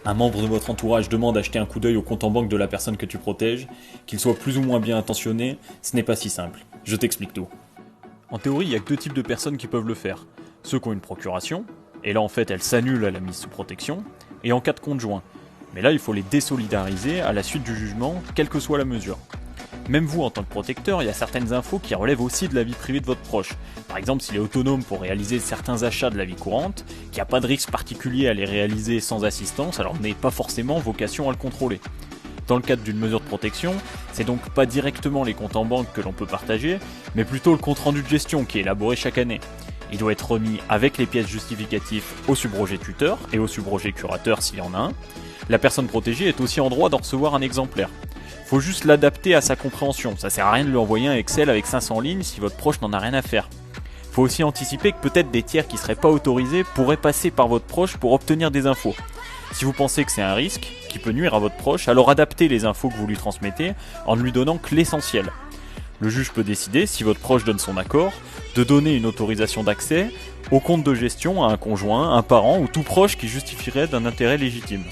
Un membre de votre entourage demande d'acheter un coup d'œil au compte en banque de la personne que tu protèges, qu'il soit plus ou moins bien intentionné, ce n'est pas si simple. Je t'explique tout. En théorie, il n'y a que deux types de personnes qui peuvent le faire. Ceux qui ont une procuration, et là en fait elle s'annule à la mise sous protection, et en cas de compte joint. Mais là il faut les désolidariser à la suite du jugement, quelle que soit la mesure. Même vous en tant que protecteur, il y a certaines infos qui relèvent aussi de la vie privée de votre proche. Par exemple, s'il est autonome pour réaliser certains achats de la vie courante, qu'il n'y a pas de risque particulier à les réaliser sans assistance, alors vous n'avez pas forcément vocation à le contrôler. Dans le cadre d'une mesure de protection, c'est donc pas directement les comptes en banque que l'on peut partager, mais plutôt le compte rendu de gestion qui est élaboré chaque année. Il doit être remis avec les pièces justificatives au subrogé tuteur et au subrogé curateur s'il y en a un. La personne protégée est aussi en droit d'en recevoir un exemplaire. Faut juste l'adapter à sa compréhension, ça sert à rien de lui envoyer un Excel avec 500 lignes si votre proche n'en a rien à faire. Faut aussi anticiper que peut-être des tiers qui seraient pas autorisés pourraient passer par votre proche pour obtenir des infos. Si vous pensez que c'est un risque, qui peut nuire à votre proche, alors adaptez les infos que vous lui transmettez en ne lui donnant que l'essentiel. Le juge peut décider, si votre proche donne son accord, de donner une autorisation d'accès au compte de gestion à un conjoint, un parent ou tout proche qui justifierait d'un intérêt légitime.